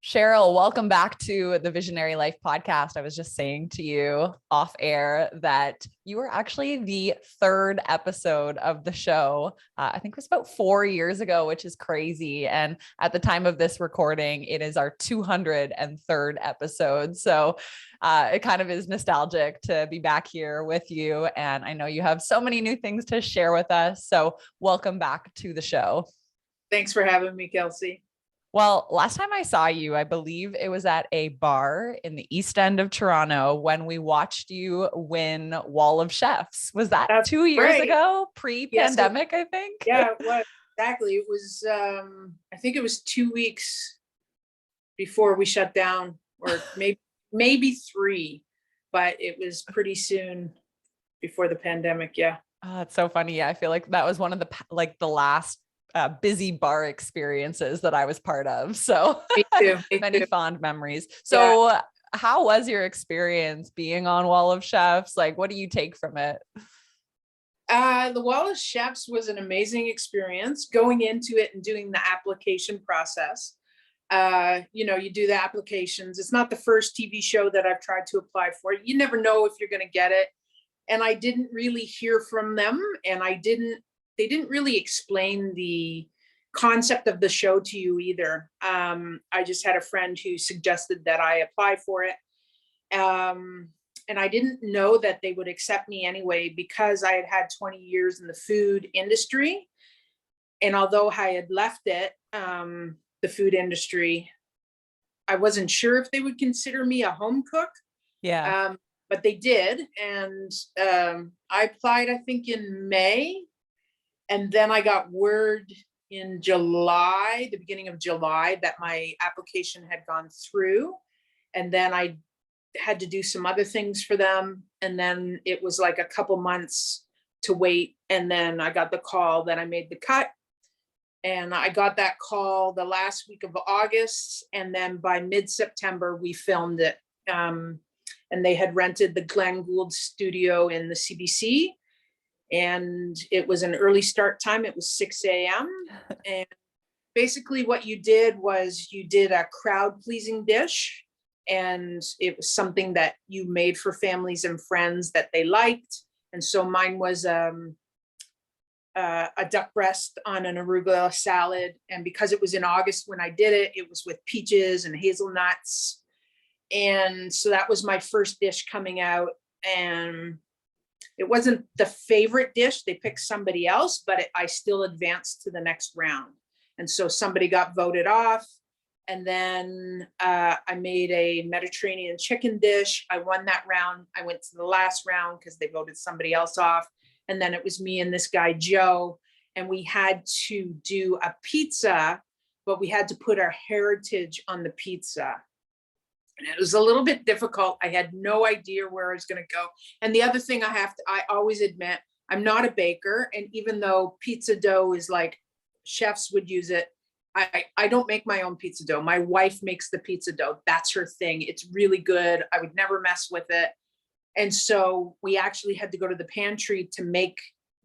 Cheryl, welcome back to the Visionary Life podcast. I was just saying to you off air that you were actually the third episode of the show. I think it was about 4 years ago, which is crazy. And at the time of this recording, it is our 203rd episode. So it kind of is nostalgic to be back here with you. And I know you have so many new things to share with us. So welcome back to the show. Thanks for having me, Kelsey. Well, last time I saw you, I believe it was at a bar in the East End of Toronto when we watched you win Wall of Chefs. Was that That's 2 years right. ago, pre-pandemic, Yes, I think? yeah, it was exactly. It was, I think it was 2 weeks before we shut down, or maybe three, but it was pretty soon before the pandemic. Yeah. Oh, it's so funny. Yeah, I feel like that was one of the last busy bar experiences that I was part of. So Me too. many fond memories. So Yeah. how was your experience being on Wall of Chefs? Like, what do you take from it? The Wall of Chefs was an amazing experience going into it and doing the application process. You do the applications. It's not the first TV show that I've tried to apply for. You never know if you're going to get it. And I didn't really hear from them, and they didn't really explain the concept of the show to you either. I just had a friend who suggested that I apply for it. And I didn't know that they would accept me anyway, because I had had 20 years in the food industry. And although I had left it, the food industry, I wasn't sure if they would consider me a home cook. Yeah. But they did. And I applied, I think, in May. And then I got word in July, the beginning of July, that my application had gone through. And then I had to do some other things for them. And then it was like a couple months to wait. And then I got the call that I made the cut. And I got that call the last week of August. And then by mid-September, we filmed it. And they had rented the Glenn Gould studio in the CBC. And it was an early start time. It was 6 a.m. And basically what you did was you did a crowd pleasing dish. And it was something that you made for families and friends that they liked. And so mine was a duck breast on an arugula salad. And because it was in August when I did it, it was with peaches and hazelnuts. And so that was my first dish coming out. And it wasn't the favorite dish. They picked somebody else, but I still advanced to the next round. And so somebody got voted off. And then I made a Mediterranean chicken dish. I won that round. I went to the last round because they voted somebody else off. And then it was me and this guy, Joe. And we had to do a pizza, but we had to put our heritage on the pizza. And it was a little bit difficult. I had no idea where I was going to go. And the other thing I always admit, I'm not a baker. And even though pizza dough is like chefs would use it, I don't make my own pizza dough. My wife makes the pizza dough. That's her thing. It's really good. I would never mess with it. And so we actually had to go to the pantry to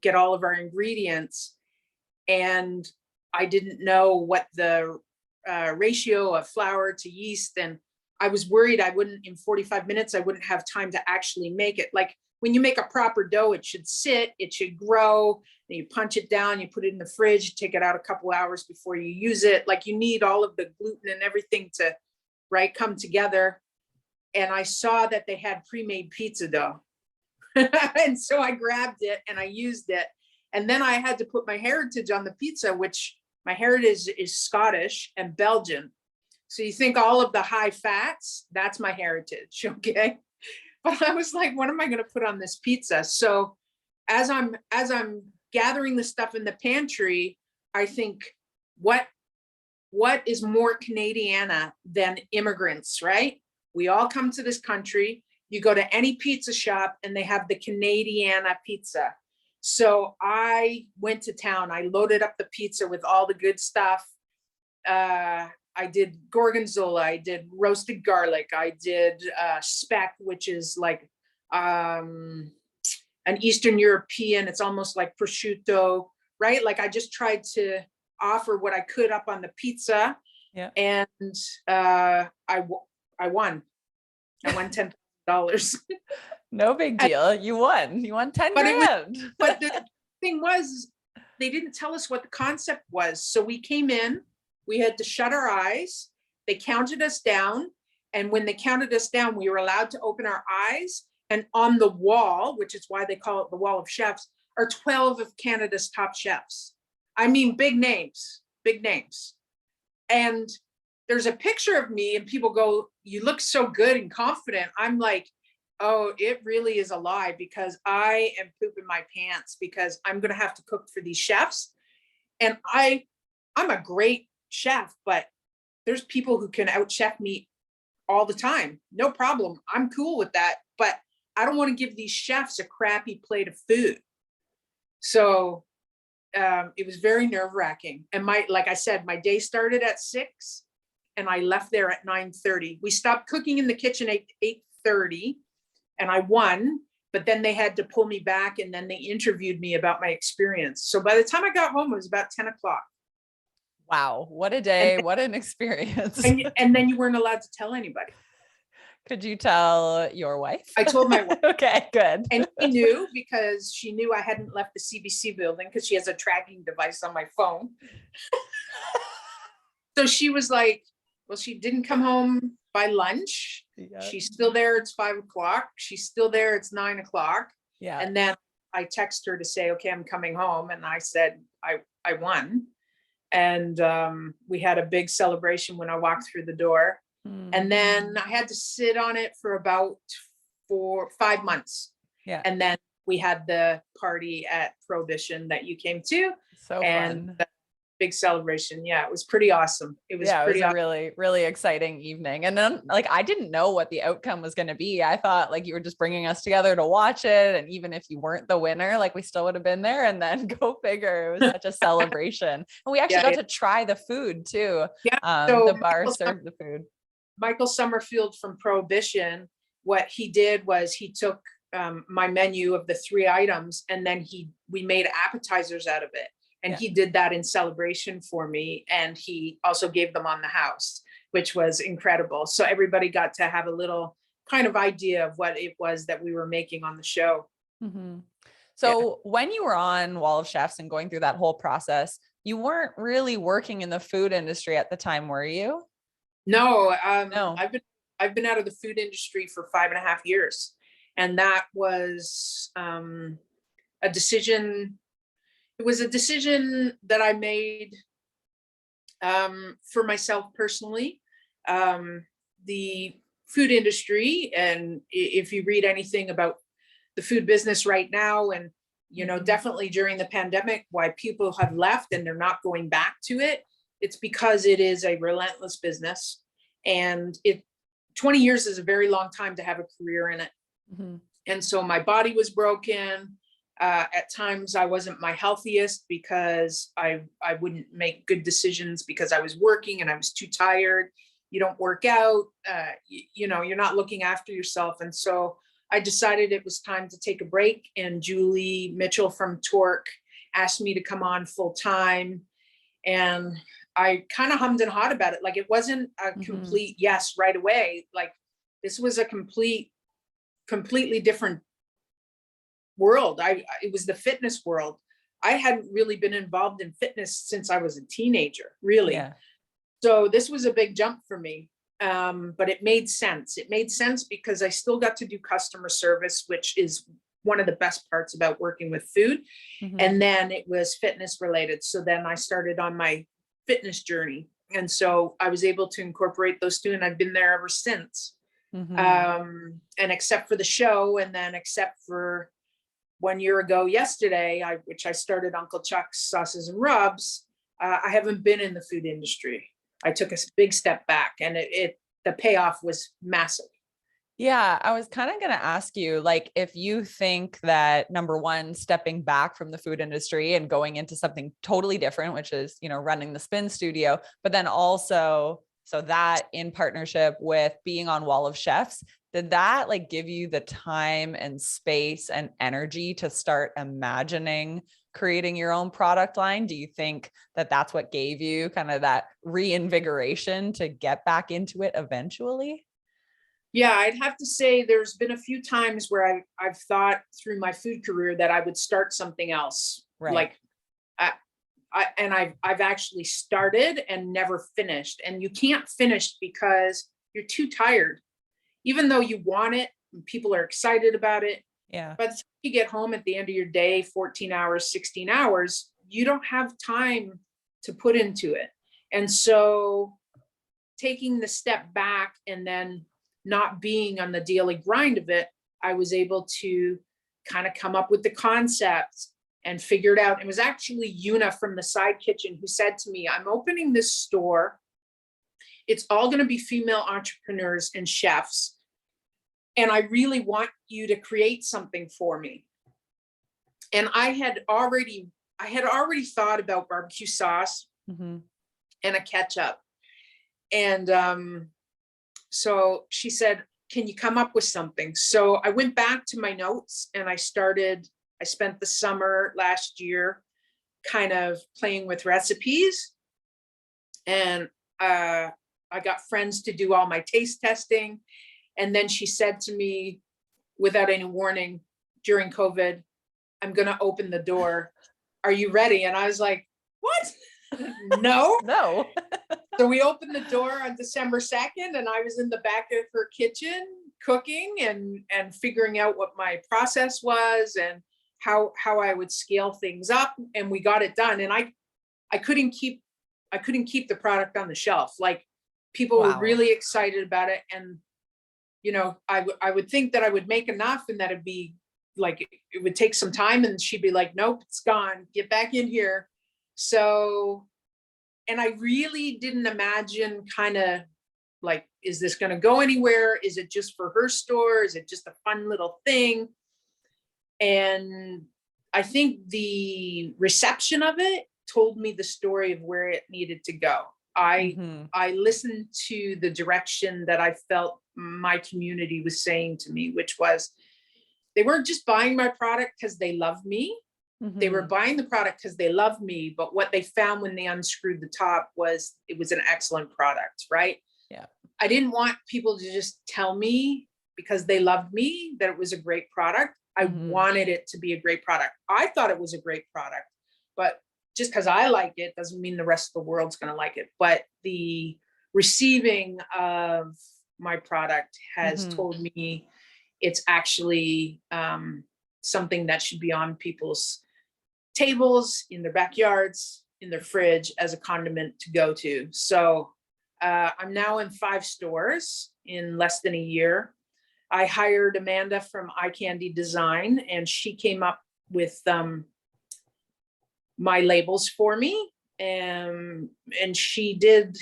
get all of our ingredients. And I didn't know what the ratio of flour to yeast, and I was worried in 45 minutes, I wouldn't have time to actually make it. Like when you make a proper dough, it should sit, it should grow, then you punch it down, you put it in the fridge, take it out a couple hours before you use it. Like you need all of the gluten and everything to, come together. And I saw that they had pre-made pizza dough. And so I grabbed it and I used it. And then I had to put my heritage on the pizza, which my heritage is Scottish and Belgian. So you think all of the high fats, that's my heritage, okay? But I was like, what am I going to put on this pizza? So as I'm gathering the stuff in the pantry, I think, what is more Canadiana than immigrants, right? We all come to this country. You go to any pizza shop and they have the Canadiana pizza. So I went to town. I loaded up the pizza with all the good stuff. I did gorgonzola, I did roasted garlic, I did speck, which is like an Eastern European, it's almost like prosciutto, right? Like I just tried to offer what I could up on the pizza. Yeah. And I won. I won $10,000. No big deal. You won. You won 10 But it was, grand. but the thing was, they didn't tell us what the concept was. So we came in, we had to shut our eyes. They counted us down. And when they counted us down, we were allowed to open our eyes. And on the wall, which is why they call it the Wall of Chefs, are 12 of Canada's top chefs. I mean, big names, big names. And there's a picture of me and people go, you look so good and confident. I'm like, oh, it really is a lie, because I am pooping my pants, because I'm going to have to cook for these chefs. And I'm a great chef, but there's people who can out chef me all the time. No problem. I'm cool with that. But I don't want to give these chefs a crappy plate of food. So it was very nerve wracking. And like I said, my day started at 6 and I left there at 9:30. We stopped cooking in the kitchen at 8:30 and I won, but then they had to pull me back and then they interviewed me about my experience. So by the time I got home, it was about 10 o'clock. Wow. What a day. What an experience. And then you weren't allowed to tell anybody. Could you tell your wife? I told my wife. Okay, good. And she knew, because she knew I hadn't left the CBC building, because she has a tracking device on my phone. So she was like, well, she didn't come home by lunch. Yeah. She's still there. It's 5 o'clock. She's still there. It's 9 o'clock. Yeah. And then I text her to say, okay, I'm coming home. And I said, I won. And we had a big celebration when I walked through the door. And then I had to sit on it for about 5 months. Yeah. And then we had the party at Prohibition that you came to. So and fun. Big celebration. Yeah, it was pretty awesome. It was a really, really exciting evening. And then like, I didn't know what the outcome was going to be. I thought like you were just bringing us together to watch it. And even if you weren't the winner, like we still would have been there, and then go figure. It was such a celebration. And we actually got to try the food too. Yeah. So the bar served the food. Michael Summerfield from Prohibition, what he did was he took my menu of the 3 items and then we made appetizers out of it. And he did that in celebration for me. And he also gave them on the house, which was incredible. So everybody got to have a little kind of idea of what it was that we were making on the show. Mm-hmm. So when you were on Wall of Chefs and going through that whole process, you weren't really working in the food industry at the time, were you? No, No. I've been out of the food industry for 5.5 years. And that was a decision. It was a decision that I made for myself personally. The food industry, and if you read anything about the food business right now, and definitely during the pandemic, why people have left and they're not going back to it, it's because it is a relentless business, and 20 years is a very long time to have a career in it. Mm-hmm. And so my body was broken. At times I wasn't my healthiest because I wouldn't make good decisions because I was working and I was too tired. You don't work out, you're not looking after yourself. And so I decided it was time to take a break. And Julie Mitchell from Torq asked me to come on full time. And I kind of hummed and hawed about it. Like, it wasn't a complete yes right away. Like, this was a completely different world. It was the fitness world. I hadn't really been involved in fitness since I was a teenager, really. Yeah. So this was a big jump for me. But it made sense. It made sense because I still got to do customer service, which is one of the best parts about working with food. Mm-hmm. And then it was fitness related. So then I started on my fitness journey. And so I was able to incorporate those two, and I've been there ever since. Mm-hmm. And except for the show, and then except for 1 year ago yesterday, which I started Uncle Chucks Sauces and Rubs, I haven't been in the food industry. I took a big step back, and the payoff was massive. Yeah, I was kind of going to ask you, like, if you think that, number one, stepping back from the food industry and going into something totally different, which is, running the spin studio, but then also, so that in partnership with being on Wall of Chefs, did that like give you the time and space and energy to start imagining creating your own product line? Do you think that that's what gave you kind of that reinvigoration to get back into it eventually? Yeah, I'd have to say there's been a few times where I've thought through my food career that I would start something else. Right. Like I've actually started and never finished. And you can't finish because you're too tired. Even though you want it and people are excited about it. Yeah. But you get home at the end of your day, 14 hours, 16 hours, you don't have time to put into it. And so taking the step back and then not being on the daily grind of it, I was able to kind of come up with the concept and figure it out. It was actually Una from the Side Kitchen who said to me, I'm opening this store. It's all going to be female entrepreneurs and chefs. And I really want you to create something for me. And I had already thought about barbecue sauce and a ketchup. And so she said, can you come up with something? So I went back to my notes and I spent the summer last year kind of playing with recipes. And I got friends to do all my taste testing. And then she said to me, without any warning, during COVID, I'm going to open the door. Are you ready? And I was like, what? No. No. So we opened the door on December 2nd, and I was in the back of her kitchen cooking and figuring out what my process was and how I would scale things up. And we got it done. And I couldn't keep the product on the shelf. Like, people were really excited about it. And, you know, I would think that I would make enough and that it'd be like, it would take some time, and she'd be like, nope, it's gone. Get back in here. So, and I really didn't imagine kind of like, is this going to go anywhere? Is it just for her store? Is it just a fun little thing? And I think the reception of it told me the story of where it needed to go. I listened to the direction that I felt my community was saying to me, which was, they weren't just buying my product because they love me. They were buying the product because they love me. But what they found when they unscrewed the top was it was an excellent product, right? Yeah. I didn't want people to just tell me because they loved me that it was a great product. I wanted it to be a great product. I thought it was a great product, but just because I like it doesn't mean the rest of the world's going to like it. But the receiving of my product has told me it's actually something that should be on people's tables, in their backyards, in their fridge as a condiment to go to. So I'm now in 5 stores in less than a year. I hired Amanda from Eye Candy Design, and she came up with my labels for me. And she did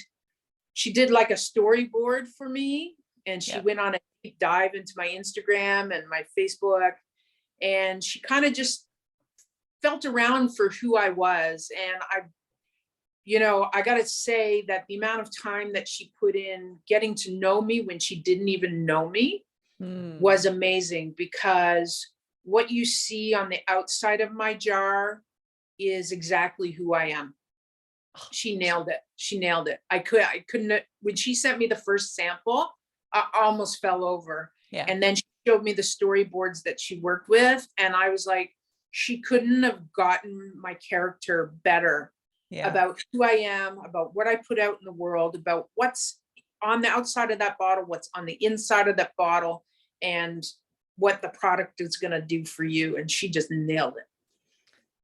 like a storyboard for me. And she went on a deep dive into my Instagram and my Facebook. And she kind of just felt around for who I was. And I got to say that the amount of time that she put in getting to know me when she didn't even know me was amazing, because what you see on the outside of my jar is exactly who I am. She nailed it. I couldn't, when she sent me the first sample, I almost fell over. Yeah. And then she showed me the storyboards that she worked with. And I was like, she couldn't have gotten my character better about who I am, about what I put out in the world, about what's on the outside of that bottle, what's on the inside of that bottle, and what the product is going to do for you. And she just nailed it.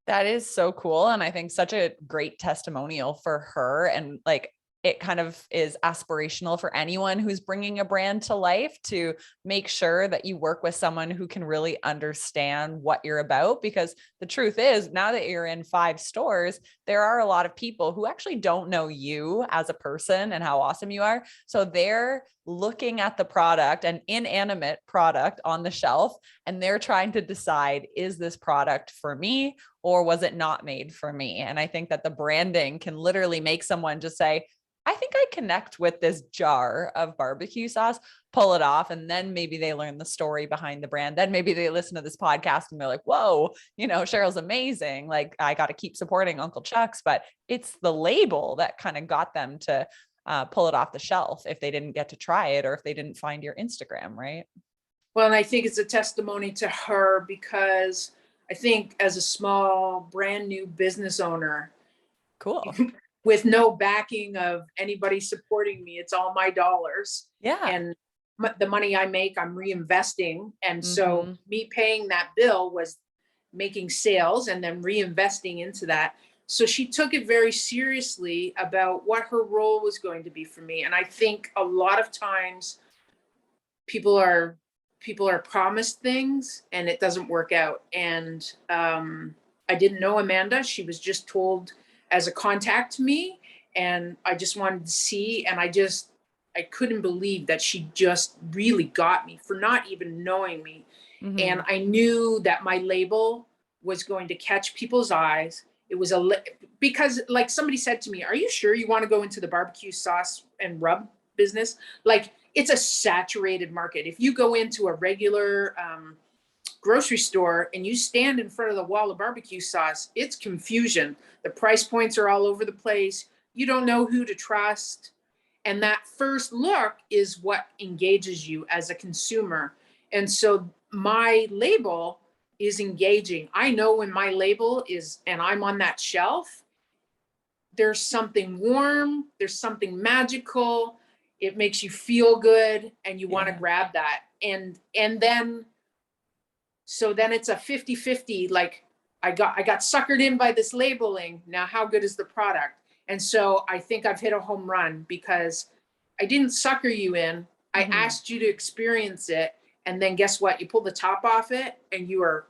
That is so cool. And I think such a great testimonial for her. And like, it kind of is aspirational for anyone who's bringing a brand to life, to make sure that you work with someone who can really understand what you're about. Because the truth is, now that you're in 5 stores, there are a lot of people who actually don't know you as a person and how awesome you are. So they're looking at the product, an inanimate product on the shelf, and they're trying to decide, is this product for me or was it not made for me? And I think that the branding can literally make someone just say, I think I connect with this jar of barbecue sauce, pull it off, and then maybe they learn the story behind the brand. Then maybe they listen to this podcast and they're like, whoa, Cheryl's amazing. Like, I got to keep supporting Uncle Chuck's, but it's the label that kind of got them to pull it off the shelf if they didn't get to try it or if they didn't find your Instagram, right? Well, and I think it's a testimony to her, because I think as a small, brand new business owner, Cool. with no backing of anybody supporting me, it's all my dollars. Yeah. And the money I make, I'm reinvesting. And so Mhm. me paying that bill was making sales and then reinvesting into that. So she took it very seriously about what her role was going to be for me. And I think a lot of times people are promised things and it doesn't work out. And I didn't know Amanda. She was just told as a contact to me, and I just wanted to see, and I couldn't believe that she just really got me for not even knowing me. Mhm. And I knew that my label was going to catch people's eyes. It was because like somebody said to me, are you sure you want to go into the barbecue sauce and rub business? Like, it's a saturated market. If you go into a regular grocery store and you stand in front of the wall of barbecue sauce, it's confusion. The price points are all over the place. You don't know who to trust. And that first look is what engages you as a consumer. And so my label is engaging. I know when my label is, and I'm on that shelf, there's something warm, there's something magical. It makes you feel good and you want to grab that. And then so then it's a 50-50, like I got suckered in by this labeling. Now, how good is the product? And so I think I've hit a home run, because I didn't sucker you in. I asked you to experience it. And then guess what? You pull the top off it and you're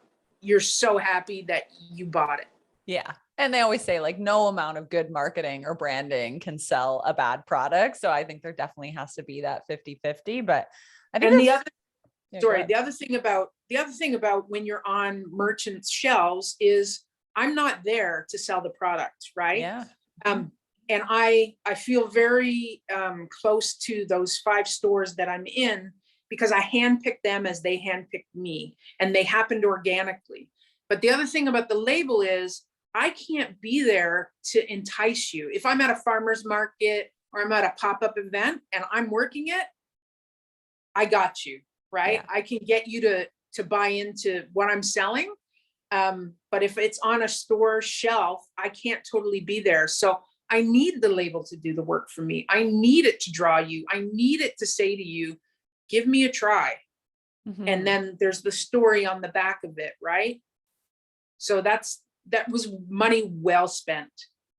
so happy that you bought it. Yeah. And they always say like no amount of good marketing or branding can sell a bad product. So I think there definitely has to be that 50-50, but I think the other thing about when you're on merchants' shelves is I'm not there to sell the product, right? Yeah. And I feel very close to those 5 stores that I'm in, because I handpicked them as they handpicked me, and they happened organically. But the other thing about the label is I can't be there to entice you. If I'm at a farmer's market or I'm at a pop-up event and I'm working it, I got you, right? Yeah. I can get you to buy into what I'm selling. But if it's on a store shelf, I can't totally be there. So I need the label to do the work for me. I need it to draw you. I need it to say to you, give me a try. And then there's the story on the back of it, right? So that was money well spent.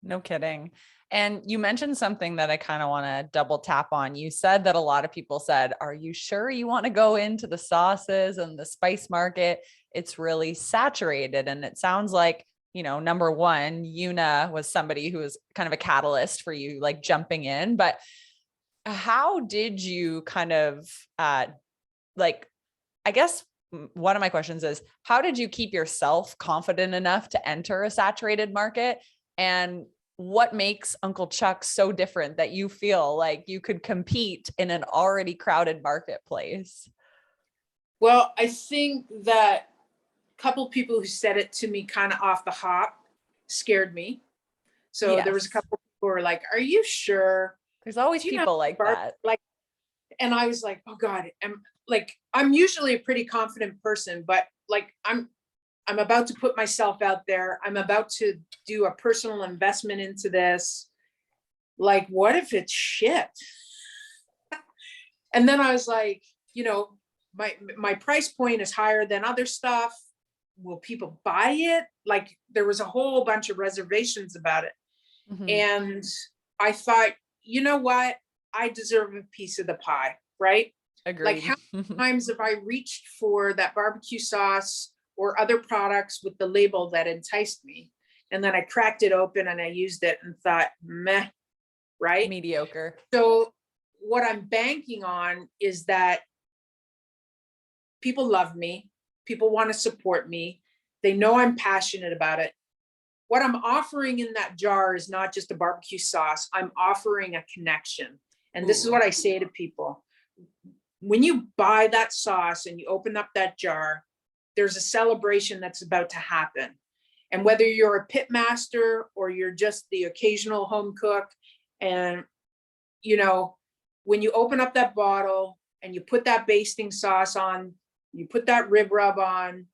No kidding. And you mentioned something that I kind of want to double tap on. You said that a lot of people said, are you sure you want to go into the sauces and the spice market? It's really saturated. And it sounds like, number one, Una was somebody who was kind of a catalyst for you, like jumping in. But how did you kind of I guess one of my questions is, how did you keep yourself confident enough to enter a saturated market? And what makes Uncle Chuck so different that you feel like you could compete in an already crowded marketplace? Well, I think that a couple of people who said it to me kind of off the hop scared me. So there was a couple of people who were like, are you sure? There's always people like that. And I was like, oh God, I'm usually a pretty confident person, but like, I'm about to put myself out there. I'm about to do a personal investment into this. Like, what if it's shit? And then I was like, my price point is higher than other stuff. Will people buy it? Like, there was a whole bunch of reservations about it. And I thought, you know what? I deserve a piece of the pie, right? Agreed. Like, how many times have I reached for that barbecue sauce or other products with the label that enticed me? And then I cracked it open and I used it and thought, meh, right? Mediocre. So what I'm banking on is that people love me. People want to support me. They know I'm passionate about it. what I'm offering in that jar is not just a barbecue sauce. I'm offering a connection. And this is what I say to people. When you buy that sauce and you open up that jar, there's a celebration that's about to happen. And whether you're a pit master or you're just the occasional home cook, and you know, when you open up that bottle and you put that basting sauce on, you put that rib rub on,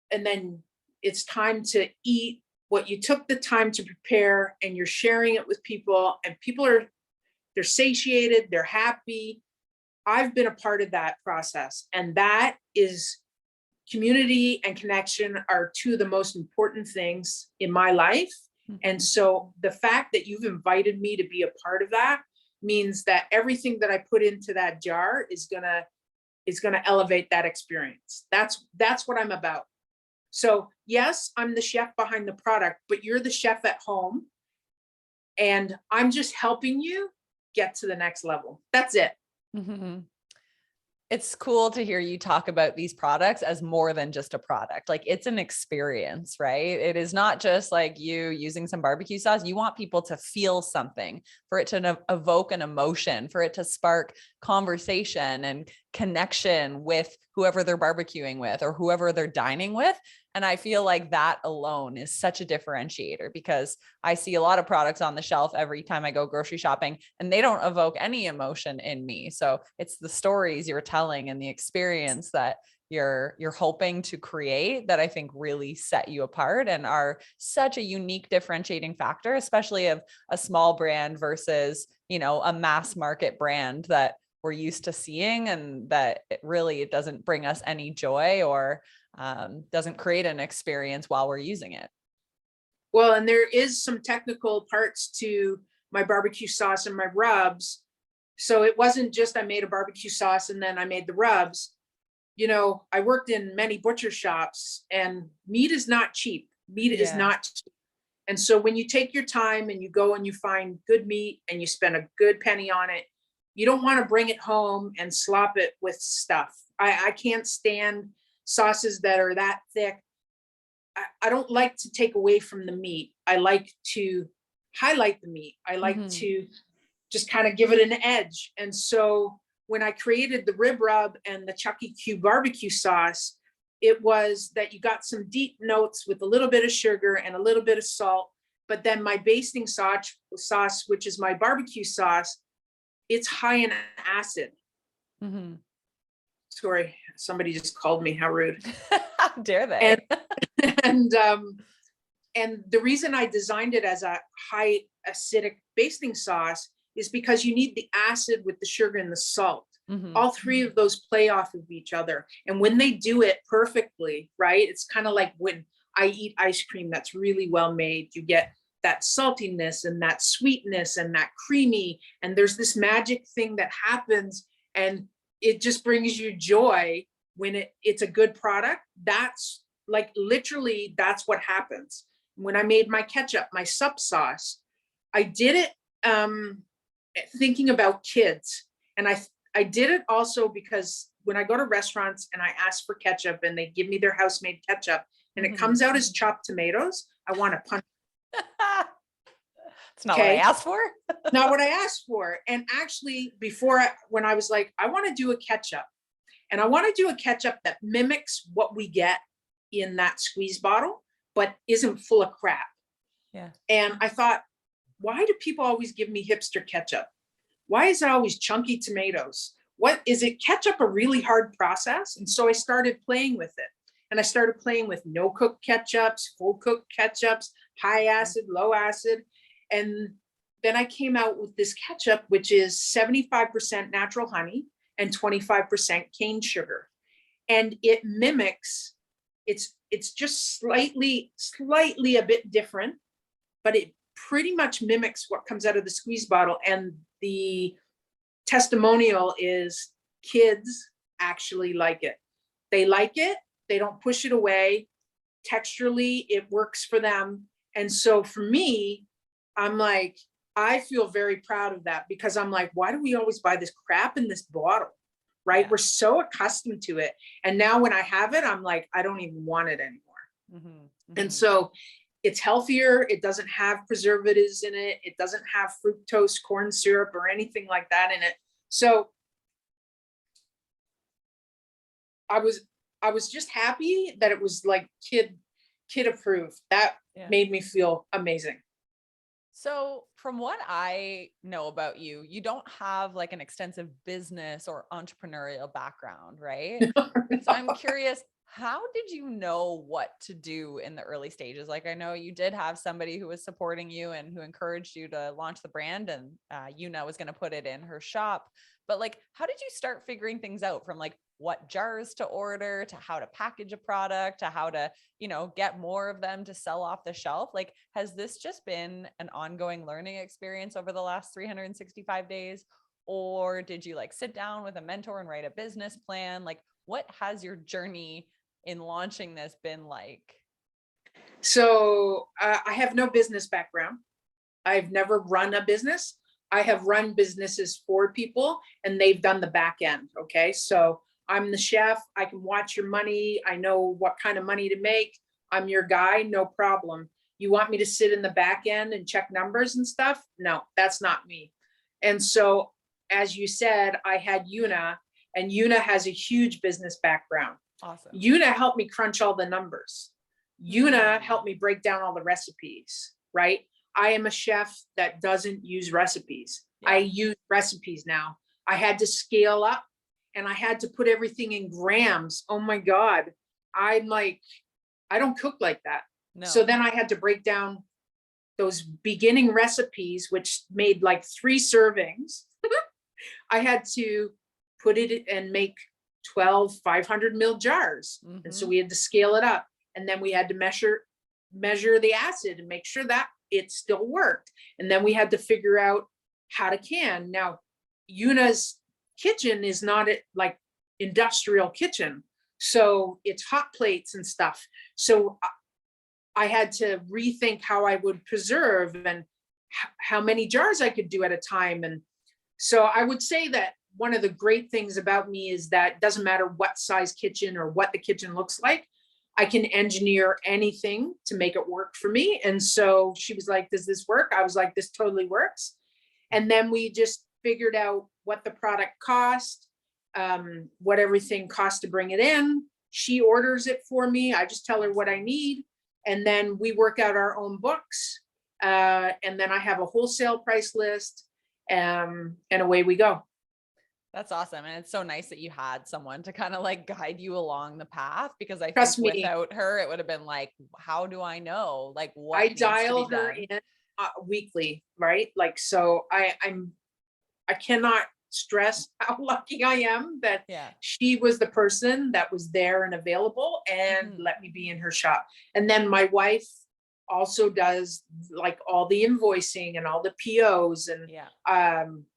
and then it's time to eat what you took the time to prepare, and you're sharing it with people, and they're satiated, they're happy. I've been a part of that process, and that is community and connection are two of the most important things in my life. And so the fact that you've invited me to be a part of that means that everything that I put into that jar is gonna elevate that experience. That's what I'm about. So yes, I'm the chef behind the product, but you're the chef at home, and I'm just helping you get to the next level. That's it. Mm-hmm. It's cool to hear you talk about these products as more than just a product. Like, it's an experience, right? It is not just like you using some barbecue sauce. You want people to feel something, for it to evoke an emotion, for it to spark conversation and connection with whoever they're barbecuing with or whoever they're dining with. And I feel like that alone is such a differentiator, because I see a lot of products on the shelf every time I go grocery shopping, and they don't evoke any emotion in me. So it's the stories you're telling and the experience that you're hoping to create that I think really set you apart and are such a unique differentiating factor, especially of a small brand versus, you know, a mass market brand that we're used to seeing, and that it doesn't bring us any joy or doesn't create an experience while we're using it. Well, and there is some technical parts to my barbecue sauce and my rubs. So it wasn't just I made a barbecue sauce and then I made the rubs. You know, I worked in many butcher shops, and meat is not cheap. Meat is not cheap. And so when you take your time and you go and you find good meat and you spend a good penny on it, you don't want to bring it home and slop it with stuff. I can't stand sauces that are that thick. I don't like to take away from the meat. I like to highlight the meat. I like to just kind of give it an edge. And so when I created the rib rub and the Chuck Q barbecue sauce, it was that you got some deep notes with a little bit of sugar and a little bit of salt. But then my basting sauce, which is my barbecue sauce, it's high in acid. Mm-hmm. Sorry, somebody just called me. How rude. How dare they? And the reason I designed it as a high acidic basting sauce is because you need the acid with the sugar and the salt. All three of those play off of each other. And when they do it perfectly, right? It's kind of like when I eat ice cream that's really well made. You get that saltiness and that sweetness and that creamy. And there's this magic thing that happens, and it just brings you joy when it's a good product. That's like literally that's what happens. When I made my ketchup, my sup sauce, I did it thinking about kids. And I did it also because when I go to restaurants and I ask for ketchup and they give me their house-made ketchup and it comes out as chopped tomatoes, I want to punch. It's not what I asked for. Not what I asked for. And actually, when I was like, I want to do a ketchup, and I want to do a ketchup that mimics what we get in that squeeze bottle, but isn't full of crap. Yeah. And I thought, why do people always give me hipster ketchup? Why is it always chunky tomatoes? What is it? Ketchup a really hard process? And so I started playing with it. And I started playing with no cook ketchups, full cook ketchups, high acid, low acid. And then I came out with this ketchup, which is 75% natural honey and 25% cane sugar. And it mimics, it's just slightly a bit different, but it pretty much mimics what comes out of the squeeze bottle. And the testimonial is kids actually like it. They like it. They don't push it away. Texturally, it works for them. And so for me, I'm like, I feel very proud of that, because I'm like, why do we always buy this crap in this bottle? Right? Yeah. We're so accustomed to it. And now when I have it, I'm like, I don't even want it anymore. And so it's healthier. It doesn't have preservatives in it. It doesn't have fructose corn syrup or anything like that in it. So I was just happy that it was like kid approved. That made me feel amazing. So from what I know about you, you don't have like an extensive business or entrepreneurial background, right? So I'm curious, how did you know what to do in the early stages? Like, I know you did have somebody who was supporting you and who encouraged you to launch the brand, and Una was going to put it in her shop. But like, how did you start figuring things out, from like what jars to order to how to package a product to how to, get more of them to sell off the shelf? Like, has this just been an ongoing learning experience over the last 365 days? Or did you like sit down with a mentor and write a business plan? Like, what has your journey in launching this been like? So I have no business background. I've never run a business. I have run businesses for people and they've done the back end. Okay. So I'm the chef. I can watch your money. I know what kind of money to make. I'm your guy. No problem. You want me to sit in the back end and check numbers and stuff? No, that's not me. And so, as you said, I had Una, and Una has a huge business background. Awesome. Una helped me crunch all the numbers. Una helped me break down all the recipes, right? I am a chef that doesn't use recipes. Yeah. I use recipes now. I had to scale up and I had to put everything in grams. Oh my God. I'm like, I don't cook like that. No. So then I had to break down those beginning recipes, which made like 3 servings. I had to put it and make 12 500 ml jars. Mm-hmm. And so we had to scale it up, and then we had to measure the acid and make sure that it still worked. And then we had to figure out how to can. Now, Una's kitchen is not like industrial kitchen. So it's hot plates and stuff. So I had to rethink how I would preserve and how many jars I could do at a time. And so I would say that one of the great things about me is that it doesn't matter what size kitchen or what the kitchen looks like, I can engineer anything to make it work for me. And so she was like, does this work? I was like, this totally works. And then we just figured out what the product cost, what everything cost to bring it in. She orders it for me. I just tell her what I need. And then we work out our own books. And then I have a wholesale price list, and away we go. That's awesome. And it's so nice that you had someone to kind of like guide you along the path, because I Trust think me, without her, it would have been like, how do I know? Like, what I dial her in weekly, right? Like, so I cannot stress how lucky I am that she was the person that was there and available and let me be in her shop. And then my wife also does like all the invoicing and all the POs, and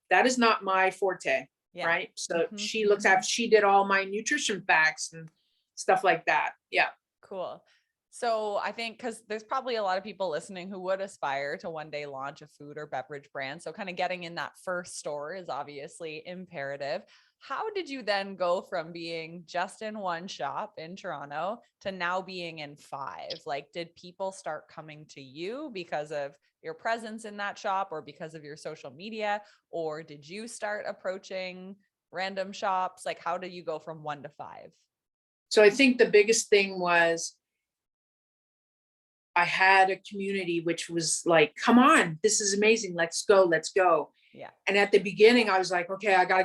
that is not my forte. Yeah. Right. So she looks after, she did all my nutrition facts and stuff like that. Yeah. Cool. So I think, because there's probably a lot of people listening who would aspire to one day launch a food or beverage brand. So kind of getting in that first store is obviously imperative. How did you then go from being just in one shop in Toronto to now being in 5? Like, did people start coming to you because of your presence in that shop or because of your social media? Or did you start approaching random shops? Like, how do you go from 1 to 5? So I think the biggest thing was I had a community which was like, come on, this is amazing. Let's go. Let's go. Yeah. And at the beginning, I was like, okay, I gotta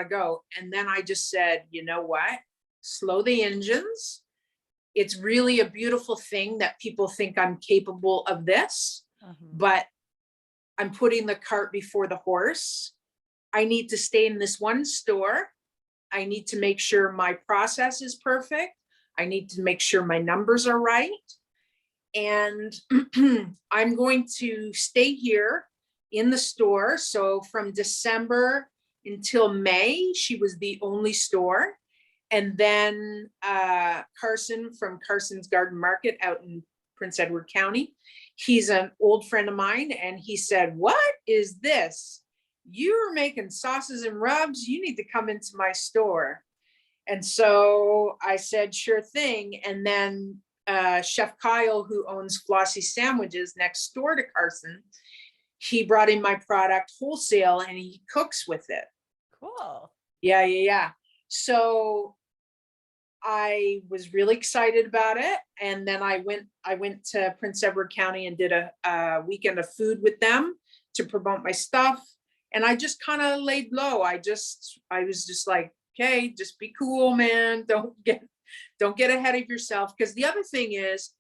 go. And then I just said, you know what? Slow the engines. It's really a beautiful thing that people think I'm capable of this, but I'm putting the cart before the horse. I need to stay in this one store. I need to make sure my process is perfect. I need to make sure my numbers are right. And I'm going to stay here in the store. So from December until May, she was the only store. And then Carson from Carson's Garden Market out in Prince Edward County, he's an old friend of mine. And he said, what is this? You're making sauces and rubs. You need to come into my store. And so I said, sure thing. And then Chef Kyle, who owns Flossy Sandwiches next door to Carson, he brought in my product wholesale and he cooks with it. Cool. Yeah. So I was really excited about it. And then I went to Prince Edward County and did a weekend of food with them to promote my stuff. And I just kind of laid low. I was just like, okay, just be cool, man. Don't get ahead of yourself. Because the other thing is,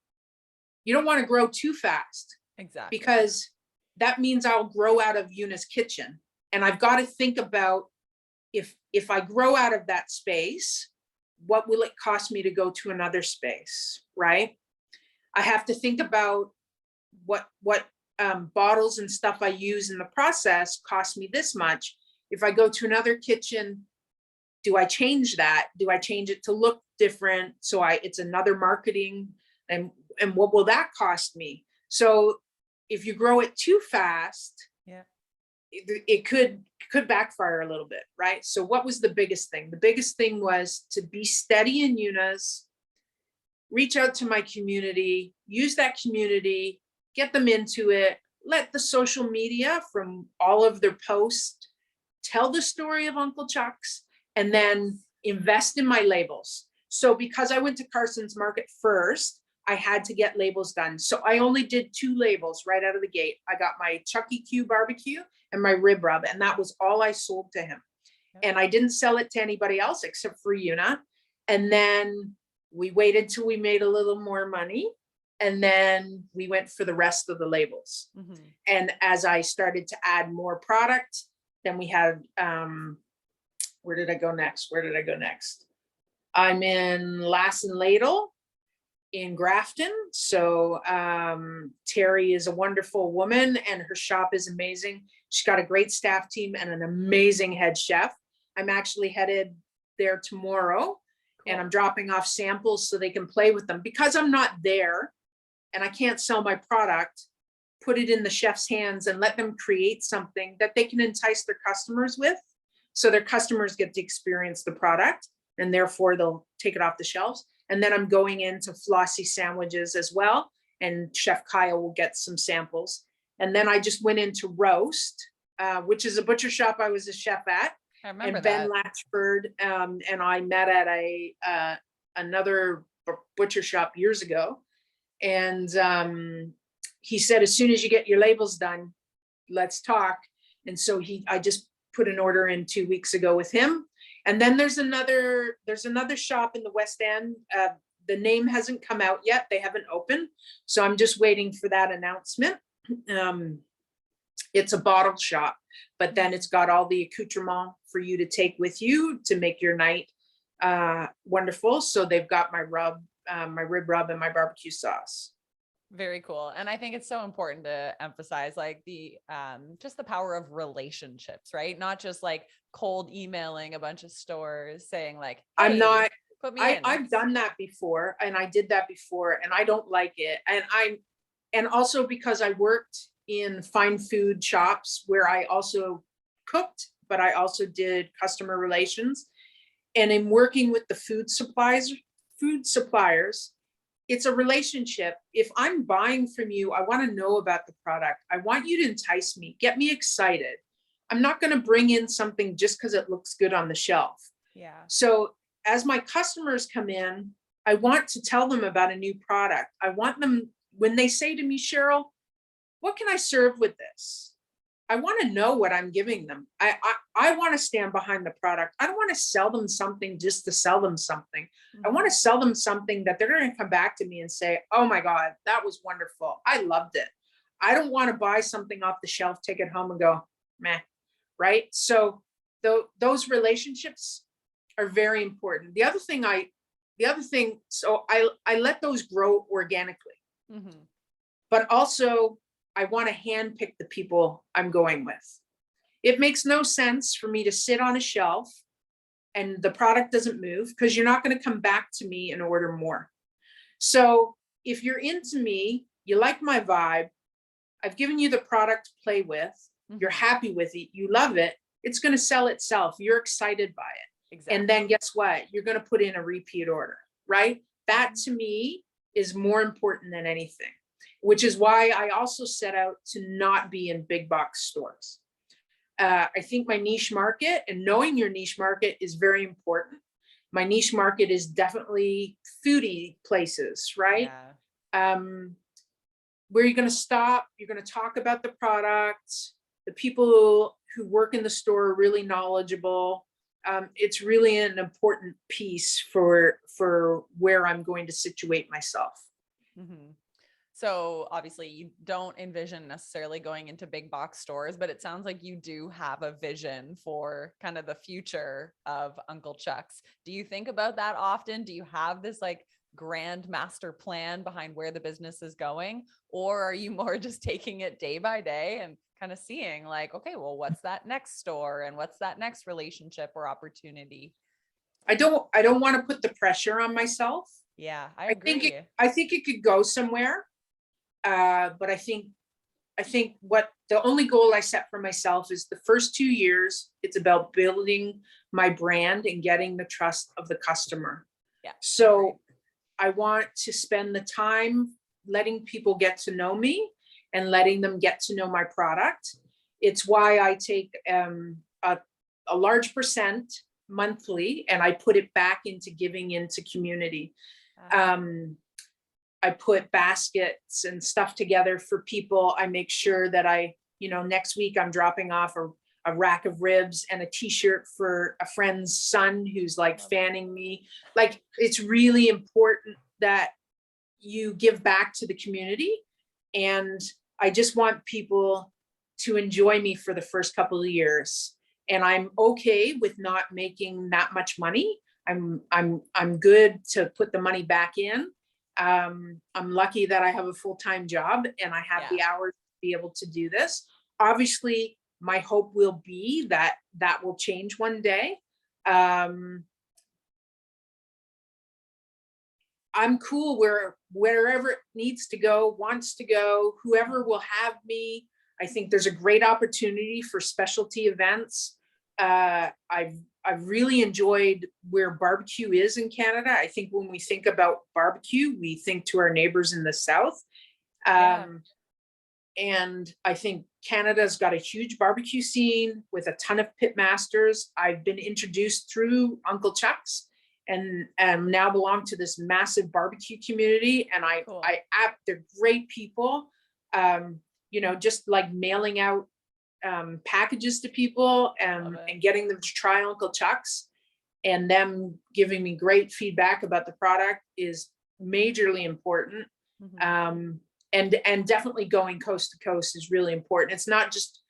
you don't want to grow too fast. Exactly. Because that means I'll grow out of Una's kitchen. And I've got to think about, if I grow out of that space, what will it cost me to go to another space, right? I have to think about what bottles and stuff I use in the process cost me this much. If I go to another kitchen, do I change that? Do I change it to look different? So it's another marketing, and what will that cost me? So if you grow it too fast, it could backfire a little bit, right? So what was the biggest thing? The biggest thing was to be steady in Una's, reach out to my community, use that community, get them into it, let the social media from all of their posts tell the story of Uncle Chucks, and then invest in my labels. So because I went to Carson's Market first, I had to get labels done. So I only did 2 labels right out of the gate. I got my Chucky Q barbecue and my rib rub, and that was all I sold to him. And I didn't sell it to anybody else except for Una. And then we waited till we made a little more money. And then we went for the rest of the labels. Mm-hmm. And as I started to add more product, then we had, where did I go next? I'm in Lass and Ladle in Grafton. So Chery is a wonderful woman and her shop is amazing. She's got a great staff team and an amazing head chef. I'm actually headed there tomorrow. And I'm dropping off samples so they can play with them. Because I'm not there and I can't sell my product, put it in the chef's hands and let them create something that they can entice their customers with. So their customers get to experience the product and therefore they'll take it off the shelves. And then I'm going into Flossy Sandwiches as well. And Chef Kyle will get some samples. And then I just went into Roast, which is a butcher shop I was a chef at. I remember and Ben that. Latchford and I met at another butcher shop years ago. And he said, as soon as you get your labels done, let's talk. And so I just put an order in 2 weeks ago with him. And then there's another shop in the West End. The name hasn't come out yet. They haven't opened. So I'm just waiting for that announcement. It's a bottle shop, but then it's got all the accoutrement for you to take with you to make your night wonderful. So they've got my rib rub and my barbecue sauce. Very cool. And I think it's so important to emphasize like the, just the power of relationships, right? Not just like cold emailing a bunch of stores saying like, hey, I'm not, put me in. I've done that before and I did that before and I don't like it. And also because I worked in fine food shops where I also cooked, but I also did customer relations. And in working with the food suppliers, it's a relationship. If I'm buying from you, I want to know about the product. I want you to entice me, get me excited. I'm not going to bring in something just because it looks good on the shelf. Yeah. So as my customers come in, I want to tell them about a new product. I want them, when they say to me, Cheryl, what can I serve with this? I want to know what I'm giving them. I want to stand behind the product. I don't want to sell them something just to sell them something. Mm-hmm. I want to sell them something that they're going to come back to me and say, oh my God, that was wonderful. I loved it. I don't want to buy something off the shelf, take it home and go, meh, right? So those relationships are very important. The other thing, so I let those grow organically, mm-hmm. but also I want to handpick the people I'm going with. It makes no sense for me to sit on a shelf and the product doesn't move because you're not going to come back to me and order more. So if you're into me, you like my vibe, I've given you the product to play with, mm-hmm. you're happy with it, you love it, it's going to sell itself. You're excited by it. Exactly. And then guess what? You're going to put in a repeat order, right? That to me is more important than anything, which is why I also set out to not be in big box stores. I think my niche market, and knowing your niche market, is very important. My niche market is definitely foodie places, right? Yeah. Where you're going to stop, you're going to talk about the product. The people who work in the store are really knowledgeable. It's really an important piece for where I'm going to situate myself. Mm-hmm. So obviously you don't envision necessarily going into big box stores, but it sounds like you do have a vision for kind of the future of Uncle Chuck's. Do you think about that often? Do you have this like grand master plan behind where the business is going? Or are you more just taking it day by day and kind of seeing like, okay, well, what's that next store and what's that next relationship or opportunity? I don't want to put the pressure on myself. Yeah, I agree. I think it could go somewhere. But I think what the only goal I set for myself is the first 2 years, it's about building my brand and getting the trust of the customer. Yeah. So I want to spend the time letting people get to know me and letting them get to know my product. It's why I take a large percent monthly and I put it back into giving into community. I put baskets and stuff together for people. I make sure that next week I'm dropping off a rack of ribs and a t-shirt for a friend's son who's like fanning me. Like, it's really important that you give back to the community. And I just want people to enjoy me for the first couple of years. And I'm okay with not making that much money. I'm good to put the money back in. I'm lucky that I have a full-time job and I have the hours to be able to do this. Obviously, my hope will be that will change one day. I'm cool wherever it needs to go, wants to go, whoever will have me. I think there's a great opportunity for specialty events. I've really enjoyed where barbecue is in Canada. I think when we think about barbecue, we think to our neighbors in the South. And I think Canada's got a huge barbecue scene with a ton of pit masters. I've been introduced through Uncle Chuck's and now belong to this massive barbecue community. And they're great people. Just like mailing out packages to people and getting them to try Uncle Chuck's and them giving me great feedback about the product is majorly important. Mm-hmm. And definitely going coast to coast is really important. It's not just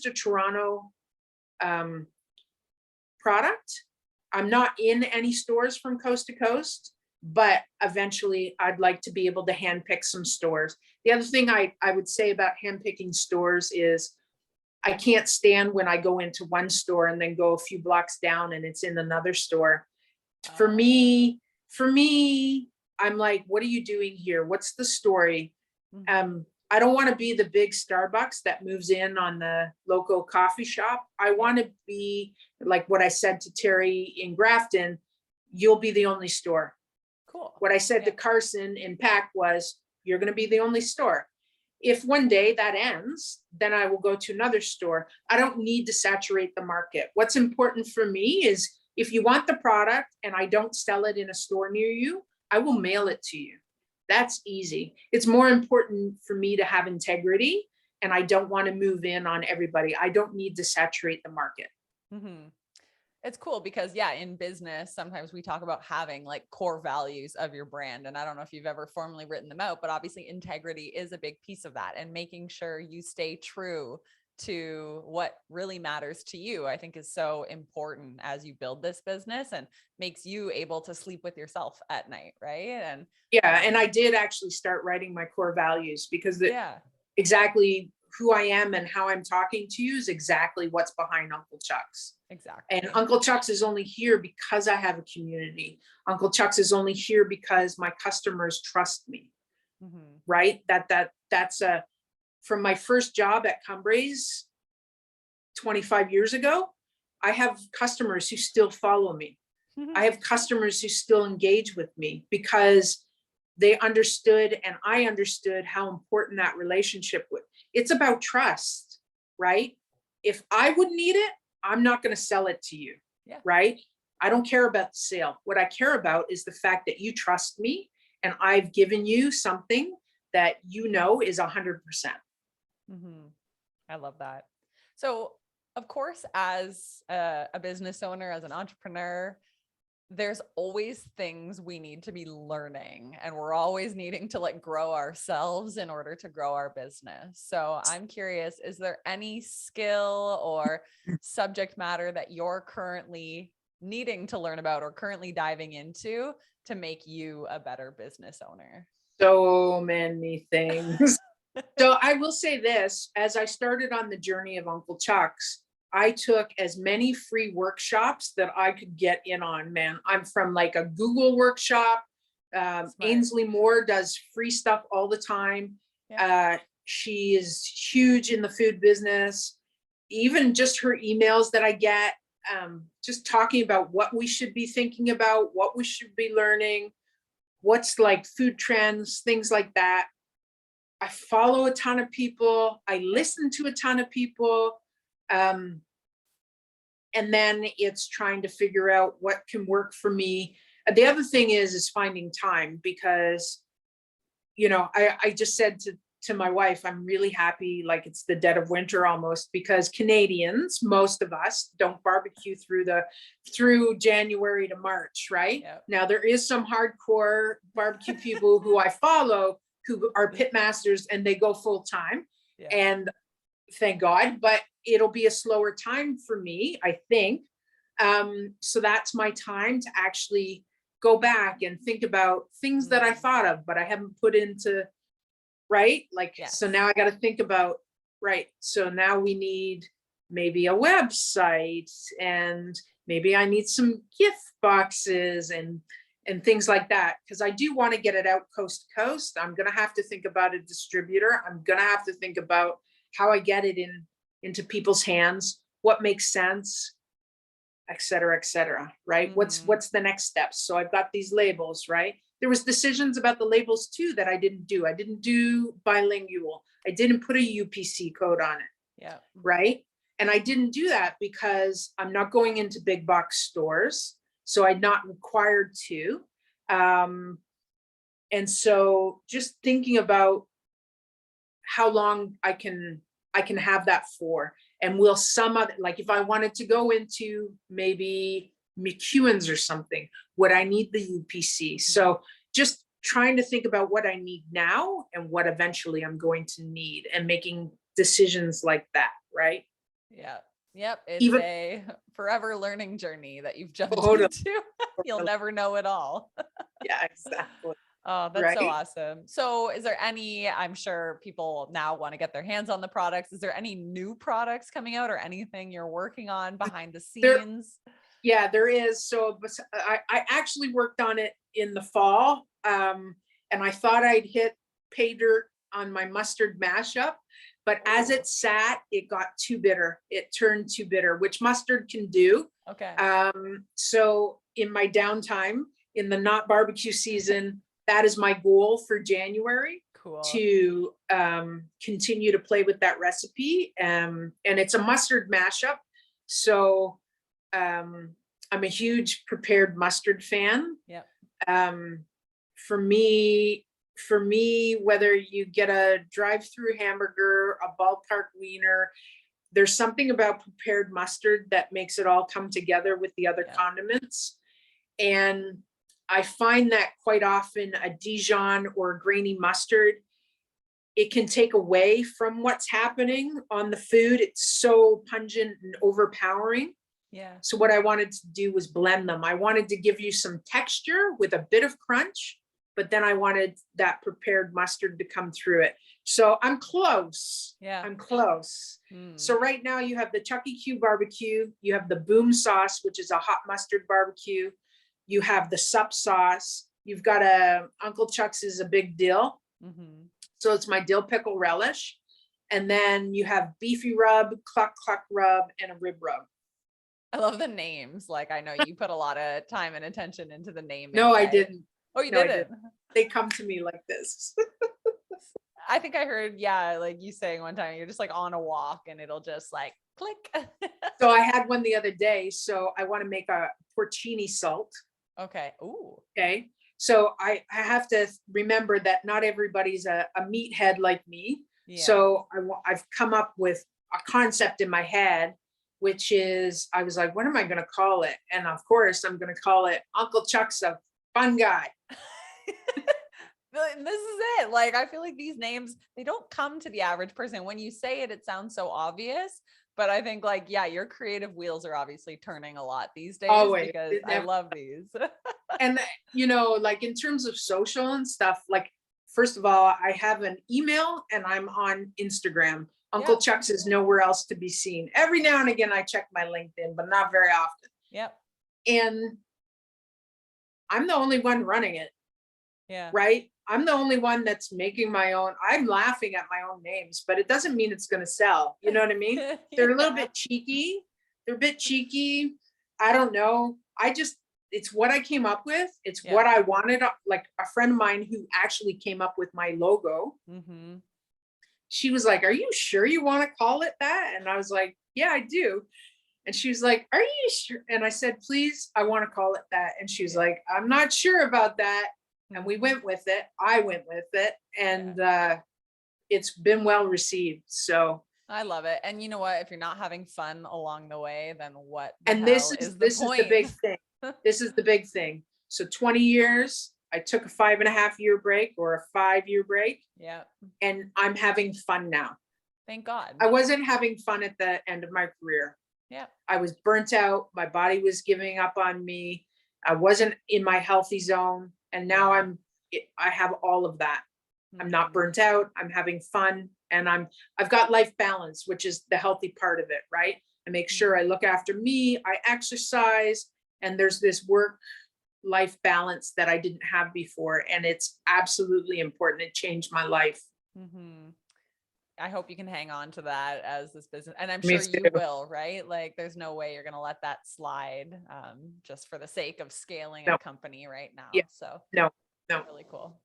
a Toronto product. I'm not in any stores from coast to coast, but eventually I'd like to be able to handpick some stores. The other thing I would say about handpicking stores is I can't stand when I go into one store and then go a few blocks down and it's in another store. For me, I'm like, what are you doing here? What's the story? Mm-hmm. I don't want to be the big Starbucks that moves in on the local coffee shop. I want to be like what I said to Terry in Grafton, you'll be the only store. Cool. What I said to Carson in Pack was, you're going to be the only store. If one day that ends, then I will go to another store. I don't need to saturate the market. What's important for me is if you want the product and I don't sell it in a store near you, I will mail it to you. That's easy. It's more important for me to have integrity and I don't want to move in on everybody. I don't need to saturate the market. Mm-hmm. It's cool because in business, sometimes we talk about having like core values of your brand. And I don't know if you've ever formally written them out, but obviously integrity is a big piece of that. And making sure you stay true to what really matters to you, I think is so important as you build this business and makes you able to sleep with yourself at night. Right. And and I did actually start writing my core values because exactly who I am and how I'm talking to you is exactly what's behind Uncle Chuck's. Exactly. And Uncle Chuck's is only here because I have a community. Uncle Chuck's is only here because my customers trust me. Mm-hmm. Right? That's from my first job at Cumbrae's 25 years ago, I have customers who still follow me. Mm-hmm. I have customers who still engage with me because they understood, and I understood how important that relationship was. It's about trust, right? If I wouldn't need it, I'm not going to sell it to you, right? I don't care about the sale. What I care about is the fact that you trust me and I've given you something that you know is 100%. I love that. So, of course, as a business owner, as an entrepreneur, there's always things we need to be learning, and we're always needing to like grow ourselves in order to grow our business. So I'm curious, is there any skill or subject matter that you're currently needing to learn about or currently diving into to make you a better business owner? So many things. So I will say this, as I started on the journey of Uncle Chucks, I took as many free workshops that I could get in on, man. I'm from like a Google workshop. Ainsley Moore does free stuff all the time. She is huge in the food business. Even just her emails that I get, just talking about what we should be thinking about, what we should be learning, what's like food trends, things like that. I follow a ton of people. I listen to a ton of people. And then it's trying to figure out what can work for me. The other thing is finding time, because, you know, I just said to my wife, I'm really happy, like it's the dead of winter almost, because Canadians, most of us, don't barbecue through January to March, right? Now there is some hardcore barbecue people who I follow who are pit masters and they go full time. And thank God, but it'll be a slower time for me, I think. So that's my time to actually go back and think about things that I thought of, but I haven't put into, right? Like, so now I got to think about, right. So now we need maybe a website, and maybe I need some gift boxes and things like that. Cause I do want to get it out coast to coast. I'm going to have to think about a distributor. I'm going to have to think about how I get it into people's hands, what makes sense, et cetera, right? What's the next steps? So I've got these labels, right? There was decisions about the labels too that I didn't do. I didn't do bilingual. I didn't put a UPC code on it. Right. And I didn't do that because I'm not going into big box stores. So I'm not required to. And so just thinking about how long I can have that for, and will some other, like if I wanted to go into maybe McEwen's or something, would I need the UPC? So just trying to think about what I need now and what eventually I'm going to need, and making decisions like that, right? Yep. It's a forever learning journey that you've jumped into. You'll never know it all. Yeah, exactly. Oh, that's so awesome. So is there any, I'm sure people now want to get their hands on the products. Is there any new products coming out or anything you're working on behind the scenes? There is. So I actually worked on it in the fall. And I thought I'd hit pay dirt on my mustard mashup, but as it sat, it got too bitter. It turned too bitter, which mustard can do. So in my downtime, in the not barbecue season, that is my goal for January. To continue to play with that recipe. And it's a mustard mashup. So I'm a huge prepared mustard fan. For me, whether you get a drive-through hamburger, a ballpark wiener, there's something about prepared mustard that makes it all come together with the other condiments. And I find that quite often a Dijon or a grainy mustard, it can take away from what's happening on the food. It's so pungent and overpowering. So what I wanted to do was blend them. I wanted to give you some texture with a bit of crunch, but then I wanted that prepared mustard to come through it. So I'm close. I'm close. So right now you have the Chuck Q barbecue, you have the boom sauce, which is a hot mustard barbecue. You have the sup sauce. You've got Uncle Chuck's is a big dill. So it's my dill pickle relish. And then you have beefy rub, cluck cluck rub, and a rib rub. I love the names. Like, I know you put a lot of time and attention into the naming. No, I didn't. Oh, you No, I didn't? didn't. They come to me like this. I think I heard, yeah, like you saying one time, you're just like on a walk and it'll just like click. So I had one the other day. So I want to make a porcini salt. Okay. Ooh. Okay. So I have to remember that not everybody's a meathead like me. Yeah. So I've come up with a concept in my head, which is, I was like, what am I going to call it? And of course, I'm going to call it Uncle Chuck's a fun guy. This is it. Like, I feel like these names, they don't come to the average person. When you say it, it sounds so obvious. But I think like, yeah, your creative wheels are obviously turning a lot these days Always. because I love these. And, you know, like in terms of social and stuff, like, first of all, I have an email and I'm on Instagram. Uncle Yep. Chuck's is nowhere else to be seen. Every now and again, I check my LinkedIn, but not very often. Yep. And I'm the only one running it. Yeah. Right? I'm the only one that's making my own. I'm laughing at my own names, but it doesn't mean it's going to sell. You know what I mean? They're a little bit cheeky. They're a bit cheeky. I don't know. It's what I came up with. It's what I wanted. Like a friend of mine who actually came up with my logo. Mm-hmm. She was like, are you sure you want to call it that? And I was like, yeah, I do. And she was like, are you sure? And I said, please, I want to call it that. And she was like, I'm not sure about that. And we went with it. I went with it. And it's been well received. So I love it. And you know what? If you're not having fun along the way, then what the and hell this is is the big thing. This is the big thing. So 20 years, I took a 5.5-year break or a 5-year break. Yeah. And I'm having fun now. Thank God. I wasn't having fun at the end of my career. Yeah. I was burnt out. My body was giving up on me. I wasn't in my healthy zone. And now I have all of that. I'm not burnt out. I'm having fun. And I've got life balance, which is the healthy part of it, right? I make sure I look after me, I exercise, and there's this work-life balance that I didn't have before. And it's absolutely important. It changed my life. Mm-hmm. I hope you can hang on to that as this business. And I'm Me sure you too. will, right? Like there's no way you're going to let that slide just for the sake of scaling a company right now. Yeah. So No. Really cool.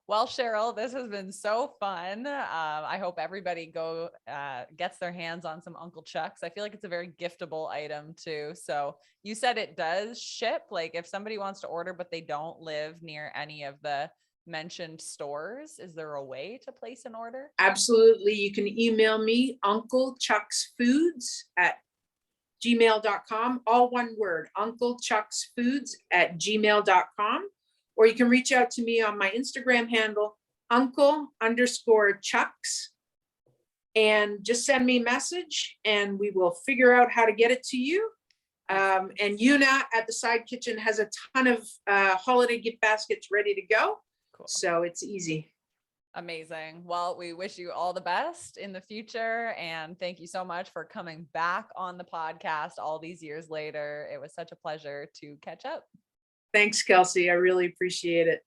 Well, Cheryl, this has been so fun. I hope everybody gets their hands on some Uncle Chucks. I feel like it's a very giftable item too. So you said it does ship. Like if somebody wants to order, but they don't live near any of the mentioned stores, is there a way to place an order? Absolutely. You can email me, unclechucksfoods@gmail.com. All one word, unclechucksfoods@gmail.com. Or you can reach out to me on my Instagram handle, uncle_chucks, and just send me a message and we will figure out how to get it to you. And Una at the Side Kitchen has a ton of holiday gift baskets ready to go. Cool. So it's easy. Amazing. Well, we wish you all the best in the future. And thank you so much for coming back on the podcast all these years later. It was such a pleasure to catch up. Thanks, Kelsey. I really appreciate it.